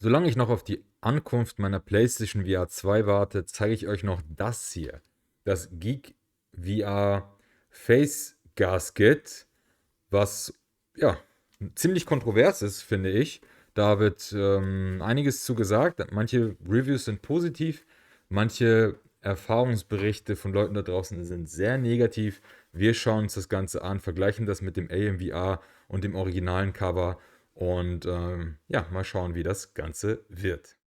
Solange ich noch auf die Ankunft meiner PlayStation VR 2 warte, zeige ich euch noch das hier. Das Geek VR Face Gasket, was ja ziemlich kontrovers ist, finde ich. Da wird einiges zu gesagt. Manche Reviews sind positiv, manche Erfahrungsberichte von Leuten da draußen sind sehr negativ. Wir schauen uns das Ganze an, vergleichen das mit dem AMVR und dem originalen Cover und ja, mal schauen, wie das Ganze wird.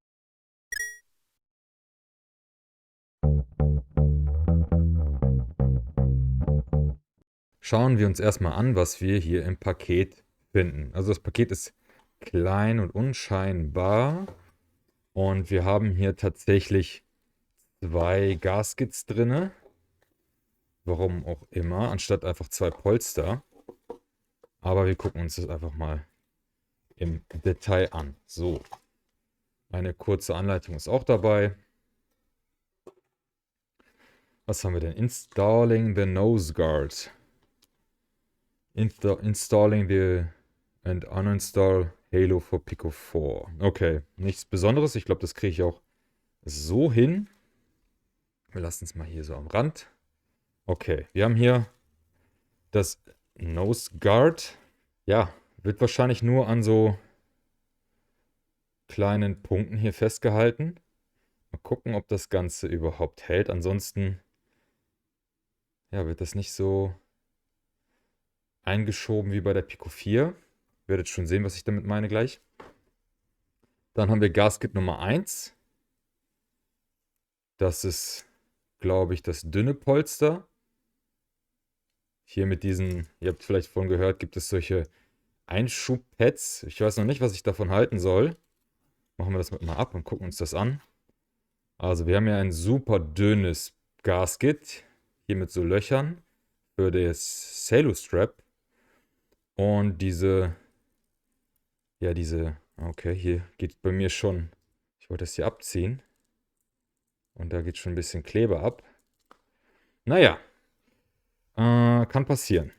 Schauen wir uns erstmal an, was wir hier im Paket finden. Also das Paket ist klein und unscheinbar und wir haben hier tatsächlich zwei Gaskets drinne. Warum auch immer, anstatt einfach zwei Polster. Aber wir gucken uns das einfach mal im Detail an. So, eine kurze Anleitung ist auch dabei. Was haben wir denn? Installing the Nose Guard. Installing the and uninstall Halo for Pico 4. Okay, nichts Besonderes. Ich glaube, das kriege ich auch so hin. Wir lassen es mal hier so am Rand. Okay, wir haben hier das Nose Guard. Ja, wird wahrscheinlich nur an so kleinen Punkten hier festgehalten. Mal gucken, ob das Ganze überhaupt hält. Ansonsten, ja, wird das nicht so eingeschoben wie bei der Pico 4. Werdet schon sehen, was ich damit meine gleich. Dann haben wir Gasket Nummer 1. Das ist, glaube ich, das dünne Polster. Hier mit diesen, ihr habt vielleicht vorhin gehört, gibt es solche Einschubpads. Ich weiß noch nicht, was ich davon halten soll. Machen wir das mal ab und gucken uns das an. Also wir haben ja ein super dünnes Gasket. Hier mit so Löchern für das Halo-Strap. Und okay, hier geht bei mir schon, ich wollte das hier abziehen. Und da geht schon ein bisschen Kleber ab. Naja, kann passieren.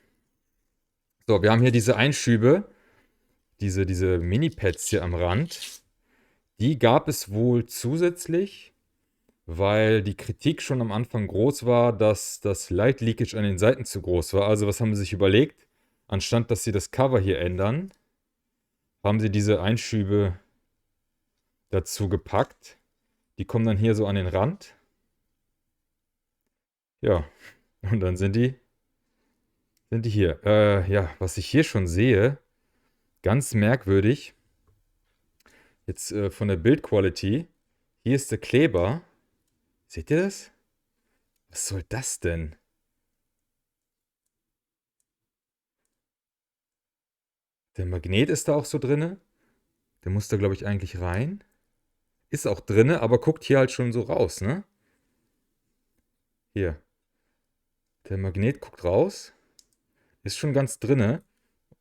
So, wir haben hier diese Einschübe, diese Mini-Pads hier am Rand. Die gab es wohl zusätzlich, weil die Kritik schon am Anfang groß war, dass das Light Leakage an den Seiten zu groß war. Also was haben sie sich überlegt? Anstatt dass sie das Cover hier ändern, haben sie diese Einschübe dazu gepackt. Die kommen dann hier so an den Rand. Ja, und dann sind die hier. Ja, was ich hier schon sehe, ganz merkwürdig. Jetzt von der Bildquality. Hier ist der Kleber. Seht ihr das? Was soll das denn? Der Magnet ist da auch so drinne. Der muss da, glaube ich, eigentlich rein. Ist auch drinne, aber guckt hier halt schon so raus, ne? Hier. Der Magnet guckt raus. Ist schon ganz drinne.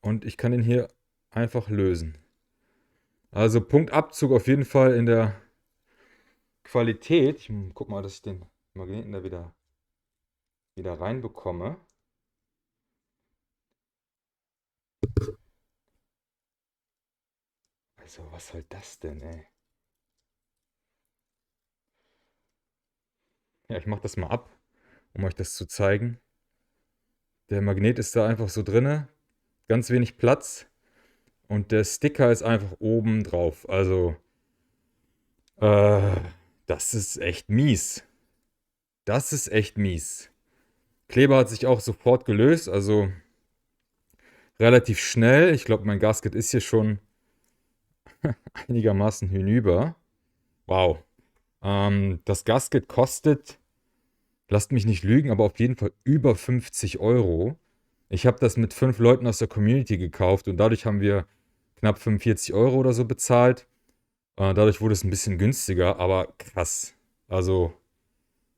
Und ich kann den hier einfach lösen. Also Punktabzug auf jeden Fall in der Qualität. Ich guck mal, dass ich den Magneten da wieder reinbekomme. Also, was soll das denn, ey? Ja, ich mache das mal ab, um euch das zu zeigen. Der Magnet ist da einfach so drinne. Ganz wenig Platz. Und der Sticker ist einfach oben drauf. Also, äh, das ist echt mies. Das ist echt mies. Kleber hat sich auch sofort gelöst, also relativ schnell. Ich glaube, mein Gasket ist hier schon einigermaßen hinüber. Wow. Das Gasket kostet, lasst mich nicht lügen, aber auf jeden Fall über 50 Euro. Ich habe das mit 5 Leuten aus der Community gekauft und dadurch haben wir knapp 45 Euro oder so bezahlt. Dadurch wurde es ein bisschen günstiger, aber krass. Also,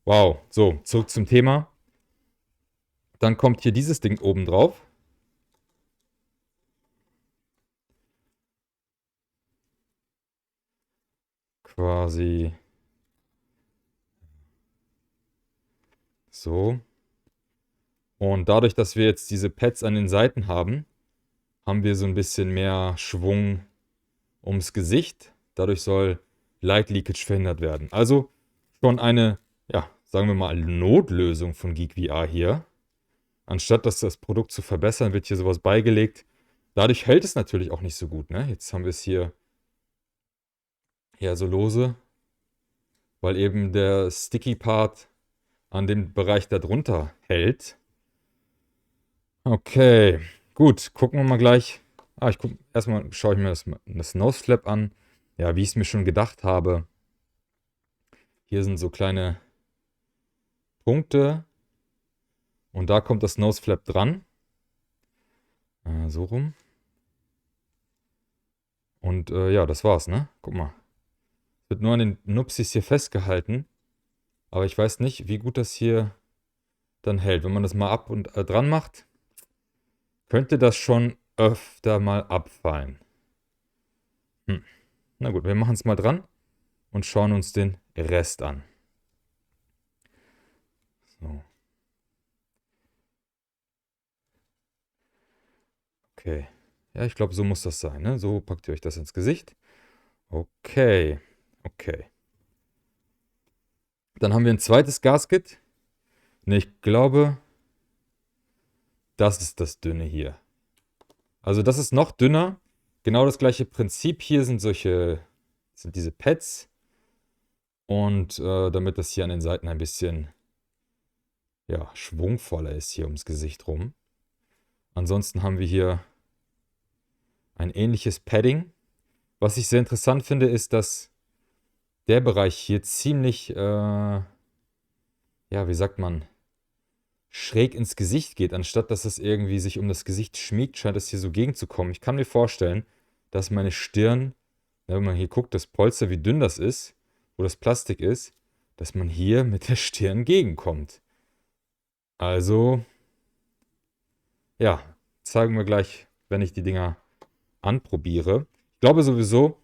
wow. So, zurück zum Thema. Dann kommt hier dieses Ding oben drauf. Quasi so. Und dadurch, dass wir jetzt diese Pads an den Seiten haben, haben wir so ein bisschen mehr Schwung ums Gesicht. Dadurch soll Light Leakage verhindert werden. Also schon eine, ja, sagen wir mal, Notlösung von GeekVR hier. Anstatt das Produkt zu verbessern, wird hier sowas beigelegt. Dadurch hält es natürlich auch nicht so gut, ne? Jetzt haben wir es hier ja so lose, weil eben der Sticky Part an dem Bereich darunter hält. Okay, gut, gucken wir mal gleich. Erstmal schaue ich mir das Nose Flap an. Ja, wie ich es mir schon gedacht habe. Hier sind so kleine Punkte. Und da kommt das Nose Flap dran. So rum. Und ja, das war's, ne? Guck mal. Wird nur an den Nupsis hier festgehalten. Aber ich weiß nicht, wie gut das hier dann hält. Wenn man das mal ab und dran macht, könnte das schon öfter mal abfallen. Na gut, wir machen es mal dran und schauen uns den Rest an. So. Okay. Ja, ich glaube, so muss das sein, ne? So packt ihr euch das ins Gesicht. Okay. Okay. Dann haben wir ein zweites Gasket. Ne, ich glaube, das ist das dünne hier. Also das ist noch dünner. Genau das gleiche Prinzip. Hier sind diese Pads. Und damit das hier an den Seiten ein bisschen, ja, schwungvoller ist hier ums Gesicht rum. Ansonsten haben wir hier ein ähnliches Padding. Was ich sehr interessant finde, ist, dass der Bereich hier ziemlich, ja, wie sagt man, schräg ins Gesicht geht. Anstatt dass es irgendwie sich um das Gesicht schmiegt, scheint es hier so gegenzukommen. Ich kann mir vorstellen, dass meine Stirn, wenn man hier guckt, das Polster, wie dünn das ist, wo das Plastik ist, dass man hier mit der Stirn gegenkommt. Also, ja, zeigen wir gleich, wenn ich die Dinger anprobiere. Ich glaube sowieso,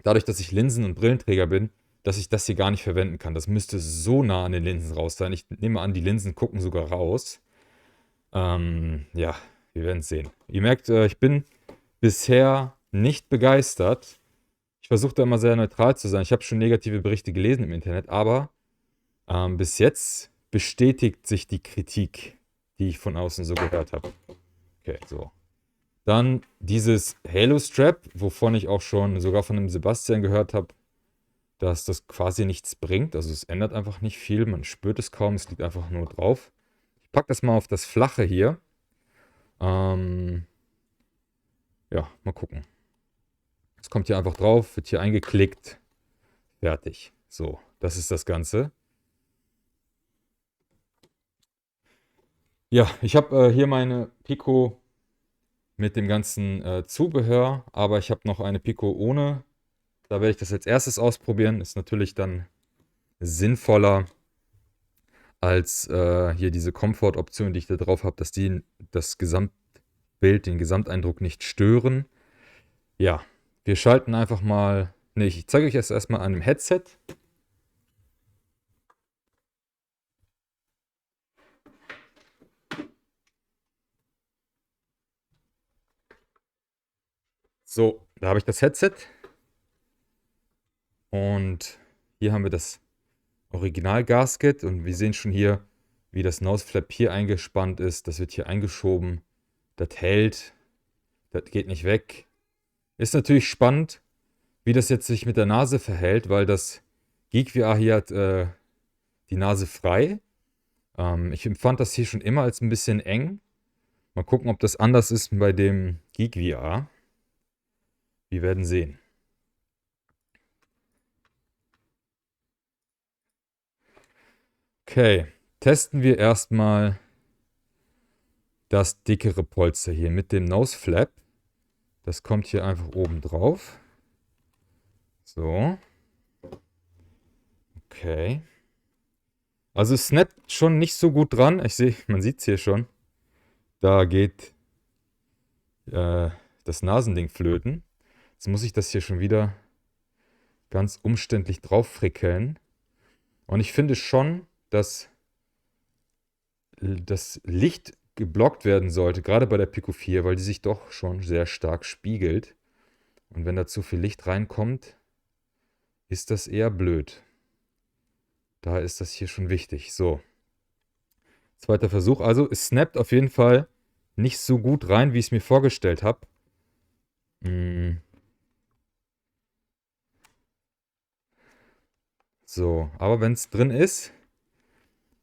dadurch, dass ich Linsen- und Brillenträger bin, dass ich das hier gar nicht verwenden kann. Das müsste so nah an den Linsen raus sein. Ich nehme an, die Linsen gucken sogar raus. Ja, wir werden es sehen. Ihr merkt, ich bin bisher nicht begeistert. Ich versuche da immer sehr neutral zu sein. Ich habe schon negative Berichte gelesen im Internet, aber bis jetzt bestätigt sich die Kritik, die ich von außen so gehört habe. Okay, so. Dann dieses Halo Strap, wovon ich auch schon sogar von dem Sebastian gehört habe, dass das quasi nichts bringt. Also es ändert einfach nicht viel. Man spürt es kaum, es liegt einfach nur drauf. Ich packe das mal auf das Flache hier. Ja, mal gucken. Es kommt hier einfach drauf, wird hier eingeklickt. Fertig. So, das ist das Ganze. Ja, ich habe hier meine Pico mit dem ganzen Zubehör, aber ich habe noch eine Pico ohne. Da werde ich das als erstes ausprobieren. Ist natürlich dann sinnvoller als hier diese Komfort-Option, die ich da drauf habe, dass die das Gesamtbild, den Gesamteindruck nicht stören. Ja, wir schalten einfach mal. Ne, ich zeige euch erstmal an einem Headset. So, da habe ich das Headset. Und hier haben wir das Original-Gasket. Und wir sehen schon hier, wie das Nose-Flap hier eingespannt ist. Das wird hier eingeschoben. Das hält. Das geht nicht weg. Ist natürlich spannend, wie das jetzt sich mit der Nase verhält, weil das GeekVR hier hat die Nase frei. Ich empfand das hier schon immer als ein bisschen eng. Mal gucken, ob das anders ist bei dem GeekVR. Wir werden sehen. Okay, testen wir erstmal das dickere Polster hier mit dem Nose Flap. Das kommt hier einfach oben drauf. So. Okay. Also es snappt schon nicht so gut dran. Ich sehe, man sieht es hier schon. Da geht das Nasending flöten. Jetzt muss ich das hier schon wieder ganz umständlich drauf frickeln. Und ich finde schon, dass das Licht geblockt werden sollte, gerade bei der Pico 4, weil die sich doch schon sehr stark spiegelt. Und wenn da zu viel Licht reinkommt, ist das eher blöd. Daher ist das hier schon wichtig. So. Zweiter Versuch. Also, es snappt auf jeden Fall nicht so gut rein, wie ich es mir vorgestellt habe. So, aber wenn es drin ist,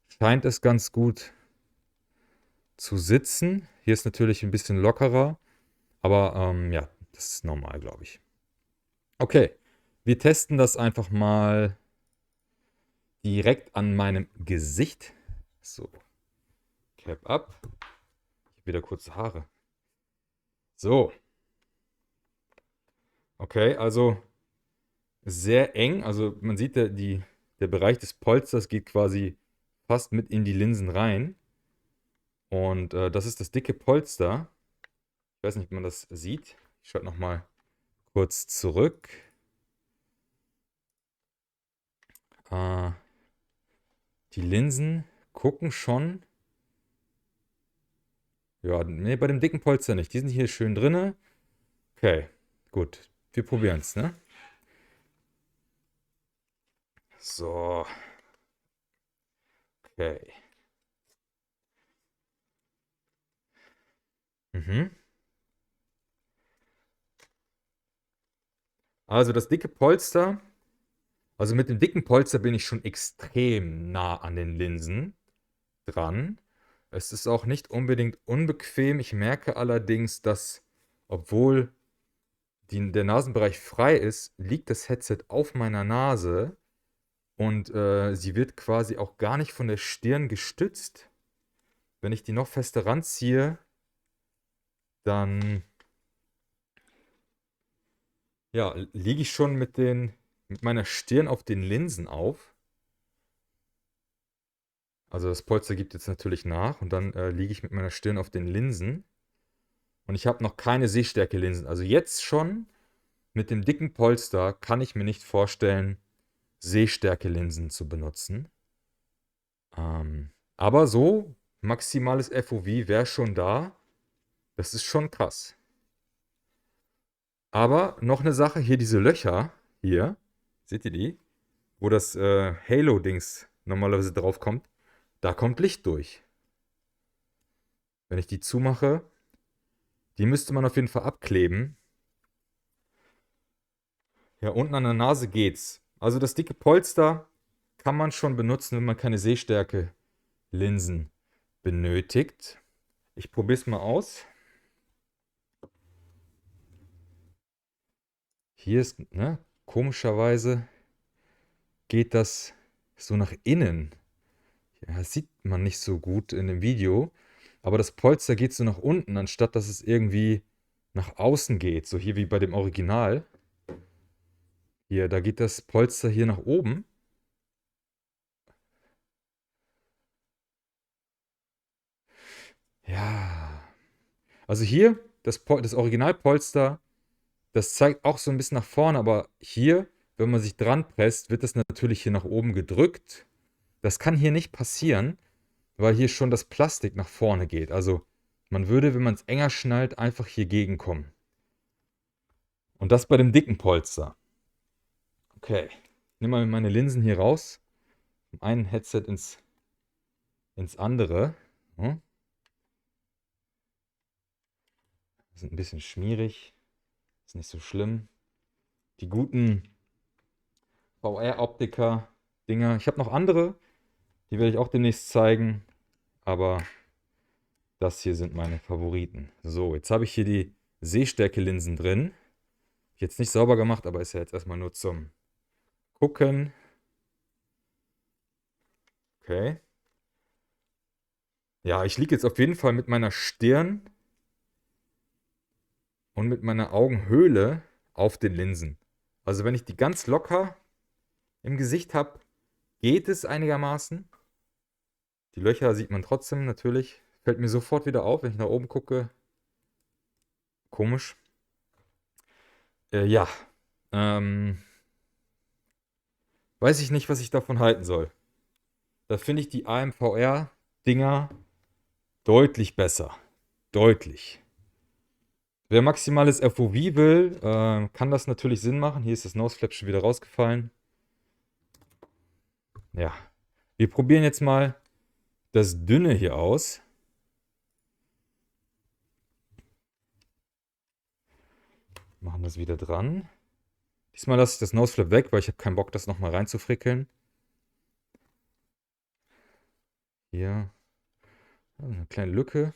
scheint es ganz gut zu sitzen. Hier ist natürlich ein bisschen lockerer, aber ja, das ist normal, glaube ich. Okay, wir testen das einfach mal direkt an meinem Gesicht. So, Cap ab. Ich habe wieder kurze Haare. So. Okay, also sehr eng. Also man sieht, der Bereich des Polsters geht quasi fast mit in die Linsen rein. Und das ist das dicke Polster. Ich weiß nicht, ob man das sieht. Ich schalte nochmal kurz zurück. Die Linsen gucken schon. Ja, nee, bei dem dicken Polster nicht. Die sind hier schön drinne. Okay, gut. Wir probieren es, ne? So. Okay. Also das dicke Polster. Also mit dem dicken Polster bin ich schon extrem nah an den Linsen dran. Es ist auch nicht unbedingt unbequem. Ich merke allerdings, dass, obwohl der Nasenbereich frei ist, liegt das Headset auf meiner Nase und sie wird quasi auch gar nicht von der Stirn gestützt. Wenn ich die noch fester ranziehe, dann ja, liege ich schon mit meiner Stirn auf den Linsen auf. Also das Polster gibt jetzt natürlich nach und dann liege ich mit meiner Stirn auf den Linsen. Und ich habe noch keine Sehstärke-Linsen. Also jetzt schon mit dem dicken Polster kann ich mir nicht vorstellen, Sehstärke-Linsen zu benutzen. Aber so maximales FOV wäre schon da. Das ist schon krass. Aber noch eine Sache, hier diese Löcher, hier, seht ihr die? Wo das Halo-Dings normalerweise drauf kommt, da kommt Licht durch. Wenn ich die zumache, die müsste man auf jeden Fall abkleben. Ja, unten an der Nase geht's. Also das dicke Polster kann man schon benutzen, wenn man keine Sehstärke-Linsen benötigt. Ich probiere es mal aus. Hier ist, ne, komischerweise geht das so nach innen. Ja, das sieht man nicht so gut in dem Video. Aber das Polster geht so nach unten, anstatt dass es irgendwie nach außen geht. So hier wie bei dem Original. Hier, da geht das Polster hier nach oben. Ja. Also hier, das Originalpolster, das zeigt auch so ein bisschen nach vorne, aber hier, wenn man sich dran presst, wird das natürlich hier nach oben gedrückt. Das kann hier nicht passieren, weil hier schon das Plastik nach vorne geht. Also man würde, wenn man es enger schnallt, einfach hier gegenkommen. Und das bei dem dicken Polster. Okay, ich nehme mal meine Linsen hier raus. Vom einen Headset ins andere. Hm? Die sind ein bisschen schmierig. Ist nicht so schlimm. Die guten VR-Optiker-Dinger. Ich habe noch andere. Die werde ich auch demnächst zeigen. Aber das hier sind meine Favoriten. So, jetzt habe ich hier die Sehstärke-Linsen drin. Jetzt nicht sauber gemacht, aber ist ja jetzt erstmal nur zum Gucken. Okay. Ja, ich liege jetzt auf jeden Fall mit meiner Stirn und mit meiner Augenhöhle auf den Linsen. Also wenn ich die ganz locker im Gesicht habe, geht es einigermaßen. Die Löcher sieht man trotzdem natürlich. Fällt mir sofort wieder auf, wenn ich nach oben gucke. Komisch. Ja. Weiß ich nicht, was ich davon halten soll. Da finde ich die AMVR-Dinger deutlich besser. Deutlich. Wer maximales FOV will, kann das natürlich Sinn machen. Hier ist das Noseflap schon wieder rausgefallen. Ja. Wir probieren jetzt mal das Dünne hier aus. Machen das wieder dran. Diesmal lasse ich das Noseflap weg, weil ich habe keinen Bock, das nochmal reinzufrickeln. Hier. Eine kleine Lücke.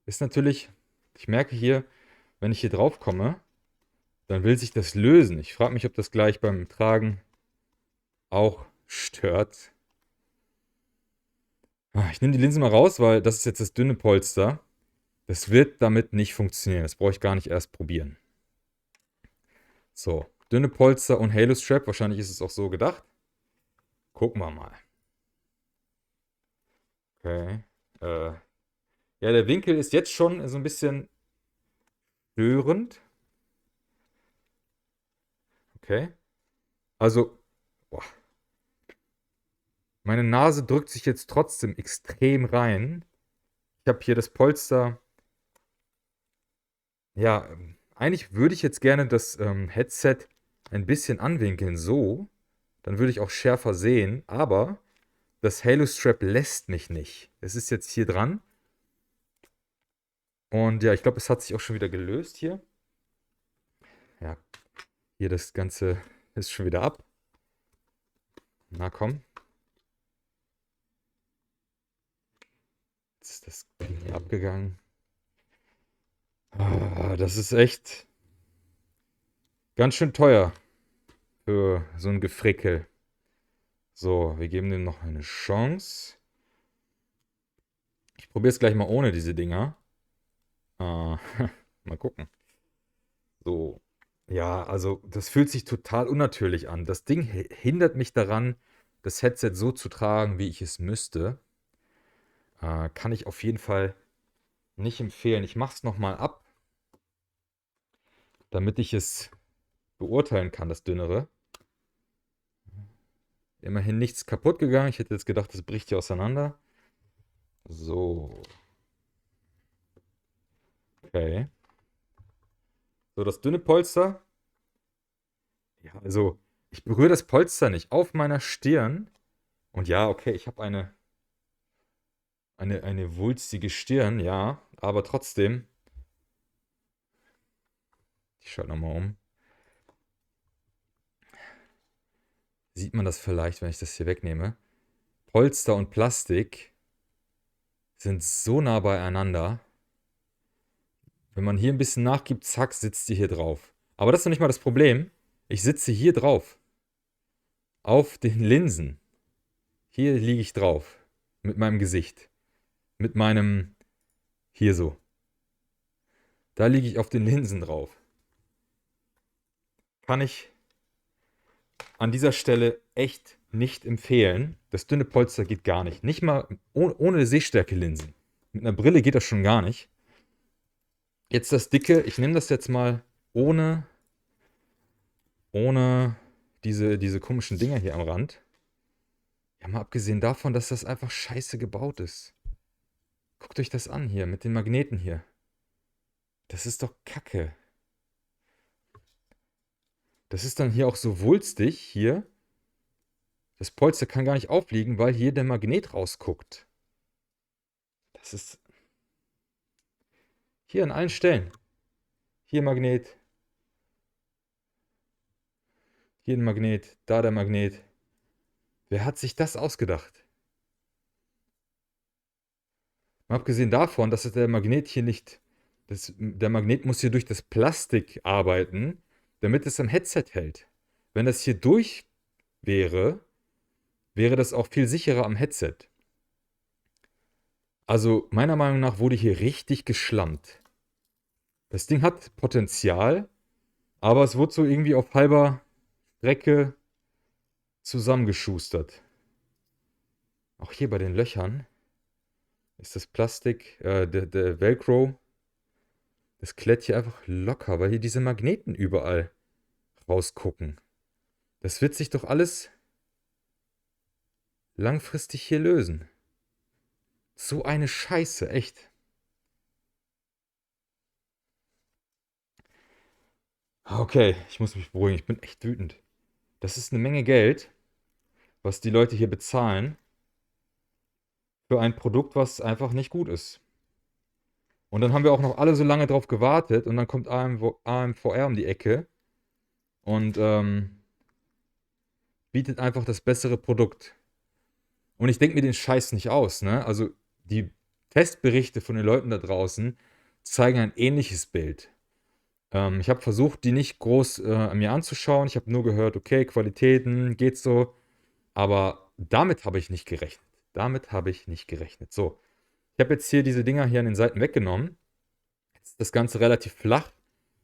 Ist natürlich, ich merke hier, wenn ich hier drauf komme, dann will sich das lösen. Ich frage mich, ob das gleich beim Tragen auch stört. Ich nehme die Linse mal raus, weil das ist jetzt das dünne Polster. Das wird damit nicht funktionieren. Das brauche ich gar nicht erst probieren. So, dünne Polster und Halo Strap. Wahrscheinlich ist es auch so gedacht. Gucken wir mal. Okay. Ja, der Winkel ist jetzt schon so ein bisschen störend. Okay. Also, boah. Meine Nase drückt sich jetzt trotzdem extrem rein. Ich habe hier das Polster. Ja, eigentlich würde ich jetzt gerne das Headset ein bisschen anwinkeln, so. Dann würde ich auch schärfer sehen, aber das Halo Strap lässt mich nicht. Es ist jetzt hier dran. Und ja, ich glaube, es hat sich auch schon wieder gelöst hier. Ja, hier das Ganze ist schon wieder ab. Na komm. Jetzt ist das Ding hier abgegangen. Das ist echt ganz schön teuer für so ein Gefrickel. So, wir geben dem noch eine Chance. Ich probiere es gleich mal ohne diese Dinger. Mal gucken. So. Ja, also das fühlt sich total unnatürlich an. Das Ding hindert mich daran, das Headset so zu tragen, wie ich es müsste. Kann ich auf jeden Fall nicht empfehlen. Ich mache es nochmal ab, damit ich es beurteilen kann, das Dünnere. Immerhin nichts kaputt gegangen. Ich hätte jetzt gedacht, das bricht hier auseinander. So. Okay. So, das dünne Polster. Ja, also ich berühre das Polster nicht auf meiner Stirn. Und ja, okay, ich habe eine wulstige Stirn, ja. Aber trotzdem. Ich schalte nochmal um. Sieht man das vielleicht, wenn ich das hier wegnehme? Polster und Plastik sind so nah beieinander. Wenn man hier ein bisschen nachgibt, zack, sitzt die hier drauf. Aber das ist noch nicht mal das Problem. Ich sitze hier drauf. Auf den Linsen. Hier liege ich drauf. Mit meinem Gesicht. Mit meinem... Hier so. Da liege ich auf den Linsen drauf. Kann ich an dieser Stelle echt nicht empfehlen. Das dünne Polster geht gar nicht. Nicht mal ohne Sehstärke-Linsen. Mit einer Brille geht das schon gar nicht. Jetzt das dicke. Ich nehme das jetzt mal ohne diese komischen Dinger hier am Rand. Ja, mal abgesehen davon, dass das einfach scheiße gebaut ist. Guckt euch das an hier mit den Magneten hier. Das ist doch Kacke. Das ist dann hier auch so wulstig hier. Das Polster kann gar nicht aufliegen, weil hier der Magnet rausguckt. Das ist hier an allen Stellen. Hier Magnet. Hier ein Magnet. Da der Magnet. Wer hat sich das ausgedacht? Mal abgesehen davon, dass der Magnet hier nicht... der Magnet muss hier durch das Plastik arbeiten, damit es am Headset hält. Wenn das hier durch wäre, wäre das auch viel sicherer am Headset. Also meiner Meinung nach wurde hier richtig geschlammt. Das Ding hat Potenzial, aber es wurde so irgendwie auf halber Strecke zusammengeschustert. Auch hier bei den Löchern ist das Plastik, der Velcro, das klettet hier einfach locker, weil hier diese Magneten überall rausgucken. Das wird sich doch alles langfristig hier lösen. So eine Scheiße, echt. Okay, ich muss mich beruhigen, ich bin echt wütend. Das ist eine Menge Geld. was die Leute hier bezahlen für ein Produkt, was einfach nicht gut ist. Und dann haben wir auch noch alle so lange drauf gewartet und dann kommt AMVR um die Ecke und bietet einfach das bessere Produkt. Und ich denke mir den Scheiß nicht aus, ne? Also die Testberichte von den Leuten da draußen zeigen ein ähnliches Bild. Ich habe versucht, die nicht groß mir anzuschauen. Ich habe nur gehört, okay, Qualitäten, geht so. Aber damit habe ich nicht gerechnet. Damit habe ich nicht gerechnet. So, ich habe jetzt hier diese Dinger hier an den Seiten weggenommen. Jetzt ist das Ganze relativ flach.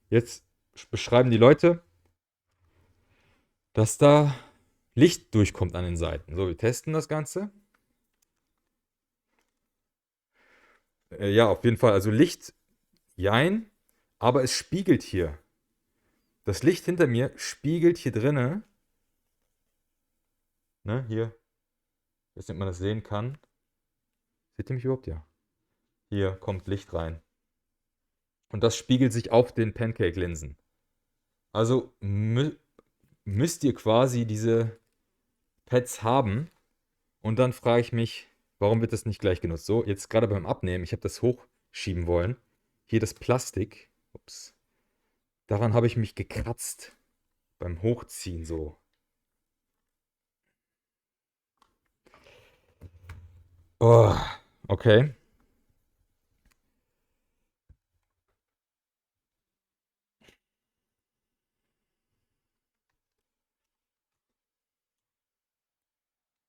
Jetzt beschreiben die Leute, dass da Licht durchkommt an den Seiten. So, wir testen das Ganze. Ja, auf jeden Fall. Also Licht, jein, aber es spiegelt hier. Das Licht hinter mir spiegelt hier drinne. Ne, hier. Ich weiß nicht, ob man das sehen kann. Seht ihr mich überhaupt? Ja. Hier kommt Licht rein. Und das spiegelt sich auf den Pancake-Linsen. Also müsst ihr quasi diese Pads haben. Und dann frage ich mich, warum wird das nicht gleich genutzt? So, jetzt gerade beim Abnehmen, ich habe das hochschieben wollen. Hier das Plastik. Ups. Daran habe ich mich gekratzt. Beim Hochziehen so. Oh, okay.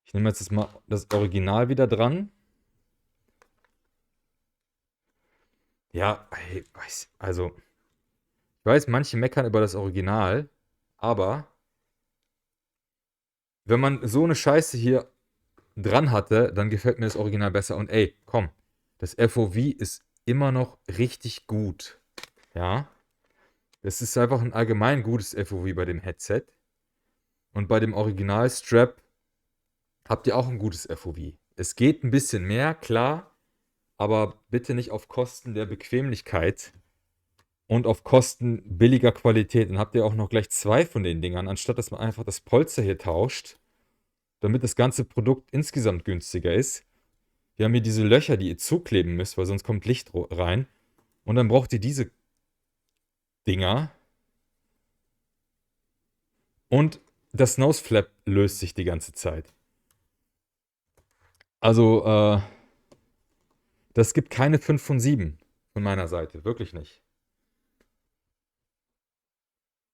Ich nehme jetzt mal das Original wieder dran. Ja, also, ich weiß, manche meckern über das Original, aber wenn man so eine Scheiße hier dran hatte, dann gefällt mir das Original besser. Und ey, komm, das FOV ist immer noch richtig gut. Ja, es ist einfach ein allgemein gutes FOV bei dem Headset. Und bei dem Original-Strap habt ihr auch ein gutes FOV. Es geht ein bisschen mehr, klar, aber bitte nicht auf Kosten der Bequemlichkeit und auf Kosten billiger Qualität. Dann habt ihr auch noch gleich zwei von den Dingern, anstatt dass man einfach das Polster hier tauscht, damit das ganze Produkt insgesamt günstiger ist. Wir haben hier diese Löcher, die ihr zukleben müsst, weil sonst kommt Licht rein. Und dann braucht ihr diese Dinger. Und das Noseflap löst sich die ganze Zeit. Also, das gibt keine 5 von 7 von meiner Seite. Wirklich nicht.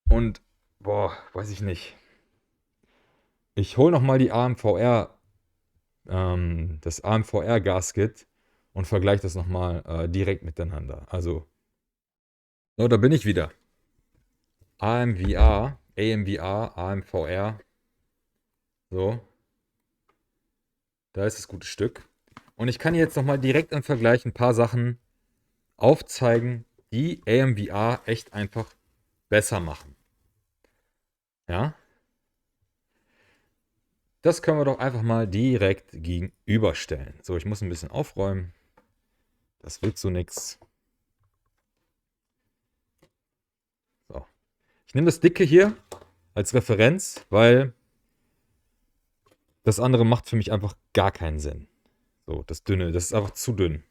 Und, boah, weiß ich nicht. Ich hole nochmal die AMVR, das AMVR-Gasket und vergleiche das nochmal direkt miteinander. Also, so, da bin ich wieder. AMVR, AMVR. So, da ist das gute Stück. Und ich kann jetzt nochmal direkt im Vergleich ein paar Sachen aufzeigen, die AMVR echt einfach besser machen. Ja? Das können wir doch einfach mal direkt gegenüberstellen. So, ich muss ein bisschen aufräumen. Das wird so nix. So. Ich nehme das Dicke hier als Referenz, weil das andere macht für mich einfach gar keinen Sinn. So, das Dünne, das ist einfach zu dünn.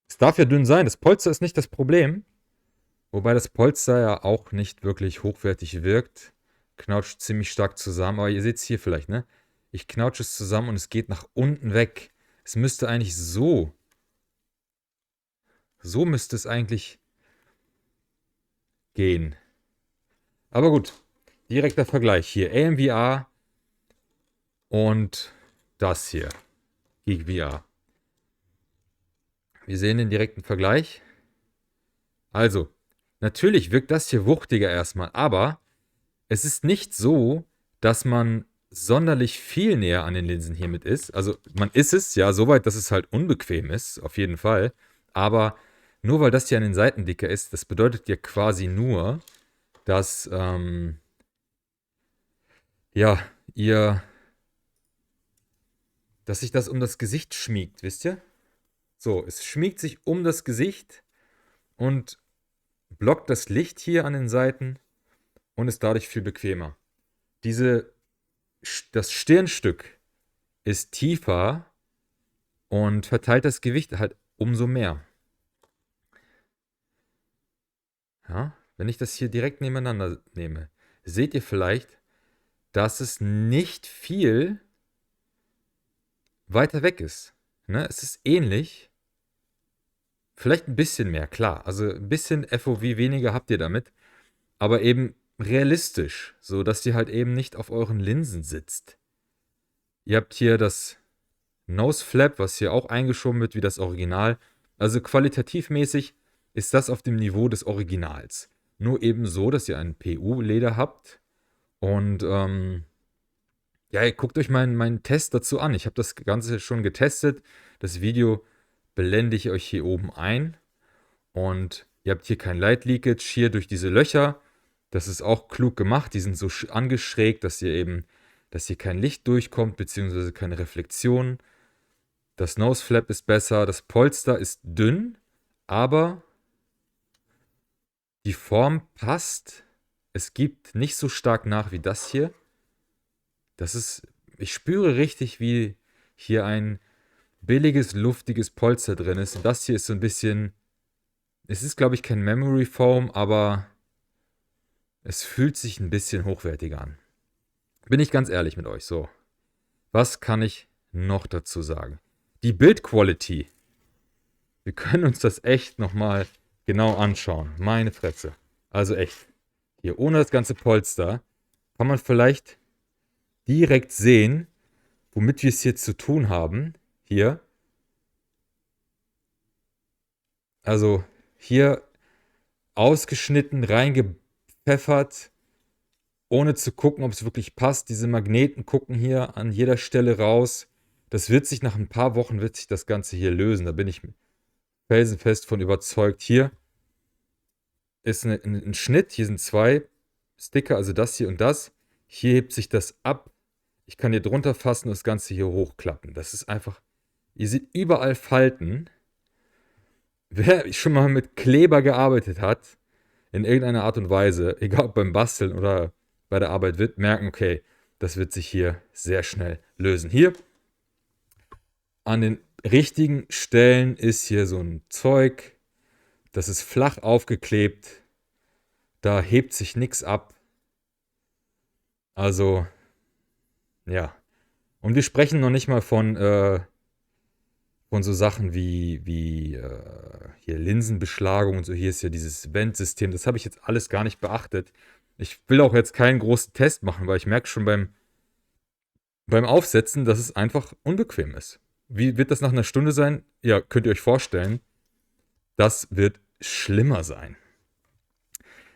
Es darf ja dünn sein, das Polster ist nicht das Problem. Wobei das Polster ja auch nicht wirklich hochwertig wirkt. Knautscht ziemlich stark zusammen, aber ihr seht es hier vielleicht, ne? Ich knautsche es zusammen und es geht nach unten weg. Es müsste eigentlich so. So müsste es eigentlich gehen. Aber gut, direkter Vergleich hier. AMVR und das hier. Geek VR. Wir sehen den direkten Vergleich. Also, natürlich wirkt das hier wuchtiger erstmal, aber es ist nicht so, dass man sonderlich viel näher an den Linsen hiermit ist. Also man ist es, ja, soweit, dass es halt unbequem ist, auf jeden Fall. Aber nur weil das hier an den Seiten dicker ist, das bedeutet ja quasi nur, dass, ja, dass sich das um das Gesicht schmiegt, wisst ihr? So, es schmiegt sich um das Gesicht und blockt das Licht hier an den Seiten und ist dadurch viel bequemer. Diese das Stirnstück ist tiefer und verteilt das Gewicht halt umso mehr. Ja, wenn ich das hier direkt nebeneinander nehme, seht ihr vielleicht, dass es nicht viel weiter weg ist. Ne? Es ist ähnlich. Vielleicht ein bisschen mehr, klar. Also ein bisschen FOV weniger habt ihr damit. Aber eben realistisch. So dass ihr halt eben nicht auf euren Linsen sitzt. Ihr habt hier das Nose Flap, was hier auch eingeschoben wird wie das Original. Also qualitativ mäßig ist das auf dem Niveau des Originals. Nur eben so, dass ihr ein PU-Leder habt. Und ja, ihr guckt euch meinen Test dazu an. Ich habe das Ganze schon getestet. Das Video blende ich euch hier oben ein. Und ihr habt hier kein Light Leakage. Hier durch diese Löcher. Das ist auch klug gemacht. Die sind so angeschrägt, dass hier kein Licht durchkommt, beziehungsweise keine Reflexion. Das Nose Flap ist besser. Das Polster ist dünn, aber die Form passt. Es gibt nicht so stark nach wie das hier. Ich spüre richtig, wie hier ein billiges, luftiges Polster drin ist. Und das hier ist so ein bisschen, es ist, glaube ich, kein Memory Foam, aber es fühlt sich ein bisschen hochwertiger an. Bin ich ganz ehrlich mit euch. So, was kann ich noch dazu sagen? Die Build Quality. Wir können uns das echt nochmal genau anschauen. Meine Fresse. Also echt. Hier ohne das ganze Polster kann man vielleicht direkt sehen, womit wir es hier zu tun haben. Hier. Also hier ausgeschnitten, reingepfeffert, ohne zu gucken, ob es wirklich passt. Diese Magneten gucken hier an jeder Stelle raus. Das wird sich nach ein paar Wochen, wird sich das Ganze hier lösen. Da bin ich felsenfest von überzeugt. Hier ist ein Schnitt. Hier sind 2 Sticker, also das hier und das. Hier hebt sich das ab. Ich kann hier drunter fassen und das Ganze hier hochklappen. Das ist einfach, ihr seht überall Falten. Wer schon mal mit Kleber gearbeitet hat, in irgendeiner Art und Weise, egal ob beim Basteln oder bei der Arbeit, wird merken, okay, das wird sich hier sehr schnell lösen. Hier an den richtigen Stellen ist hier so ein Zeug, das ist flach aufgeklebt, da hebt sich nichts ab. Also, ja. Und wir sprechen noch nicht mal von so Sachen wie hier Linsenbeschlagung und so. Hier ist ja dieses Ventsystem. Das habe ich jetzt alles gar nicht beachtet. Ich will auch jetzt keinen großen Test machen, weil ich merke schon beim Aufsetzen, dass es einfach unbequem ist. Wie wird das nach einer Stunde sein? Ja, könnt ihr euch vorstellen. Das wird schlimmer sein.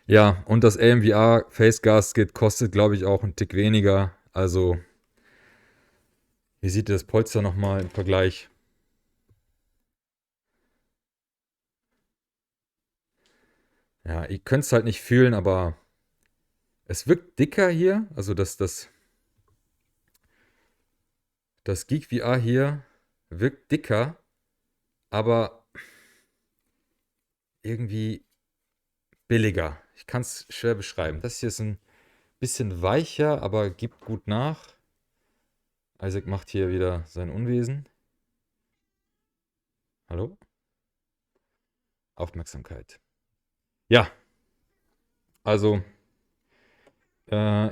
Ja, und das AMVR Face Gasket kostet, glaube ich, auch einen Tick weniger. Also, wie sieht das Polster nochmal im Vergleich? Ja, ihr könnt es halt nicht fühlen, aber es wirkt dicker hier. Also das Geek VR hier wirkt dicker, aber irgendwie billiger. Ich kann es schwer beschreiben. Das hier ist ein bisschen weicher, aber gibt gut nach. Isaac macht hier wieder sein Unwesen. Hallo? Aufmerksamkeit. Ja, also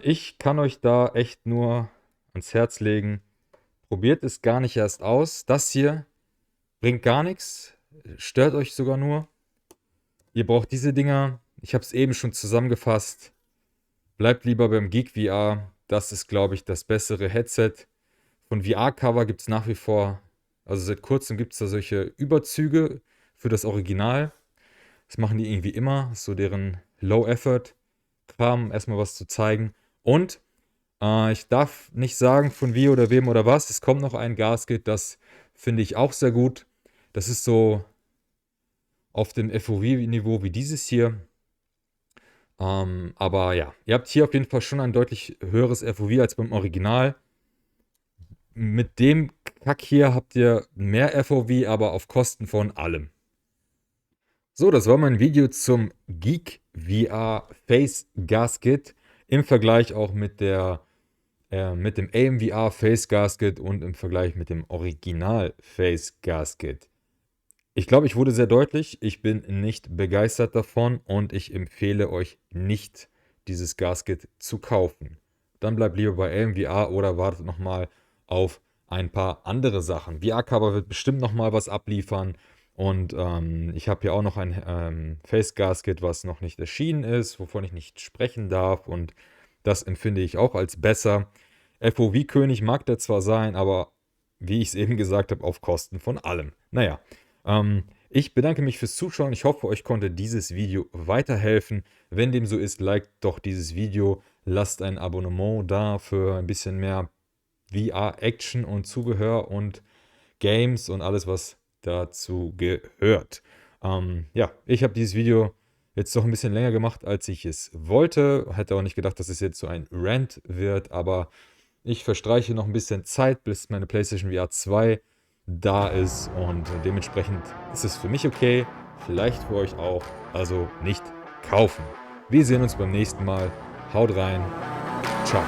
ich kann euch da echt nur ans Herz legen. Probiert es gar nicht erst aus. Das hier bringt gar nichts. Stört euch sogar nur. Ihr braucht diese Dinger. Ich habe es eben schon zusammengefasst. Bleibt lieber beim Geek VR. Das ist, glaube ich, das bessere Headset. Von VR-Cover gibt es nach wie vor, also seit kurzem gibt es da solche Überzüge für das Original. Das machen die irgendwie immer. So deren Low-Effort-Kram, erstmal was zu zeigen. Und ich darf nicht sagen, von wie oder wem oder was. Es kommt noch ein Gasket, das finde ich auch sehr gut. Das ist so auf dem FOV-Niveau wie dieses hier. Aber ja, ihr habt hier auf jeden Fall schon ein deutlich höheres FOV als beim Original. Mit dem Kack hier habt ihr mehr FOV, aber auf Kosten von allem. So, das war mein Video zum Geek VR Face Gasket im Vergleich auch mit der mit dem AMVR Face Gasket und im Vergleich mit dem Original Face Gasket. Ich glaube, ich wurde sehr deutlich. Ich bin nicht begeistert davon und ich empfehle euch nicht, dieses Gasket zu kaufen. Dann bleibt lieber bei AMVR oder wartet nochmal auf ein paar andere Sachen. VR-Cover wird bestimmt nochmal was abliefern. Und ich habe hier auch noch ein Face Gasket, was noch nicht erschienen ist, wovon ich nicht sprechen darf. Und das empfinde ich auch als besser. FOV-König mag der zwar sein, aber wie ich es eben gesagt habe, auf Kosten von allem. Naja, ich bedanke mich fürs Zuschauen. Ich hoffe, euch konnte dieses Video weiterhelfen. Wenn dem so ist, liked doch dieses Video. Lasst ein Abonnement da für ein bisschen mehr VR-Action und Zubehör und Games und alles, was dazu gehört. Ja, ich habe dieses Video jetzt doch ein bisschen länger gemacht, als ich es wollte. Hätte auch nicht gedacht, dass es jetzt so ein Rant wird, aber ich verstreiche noch ein bisschen Zeit, bis meine PlayStation VR 2 da ist und dementsprechend ist es für mich okay, vielleicht für euch auch, also nicht kaufen. Wir sehen uns beim nächsten Mal. Haut rein. Ciao.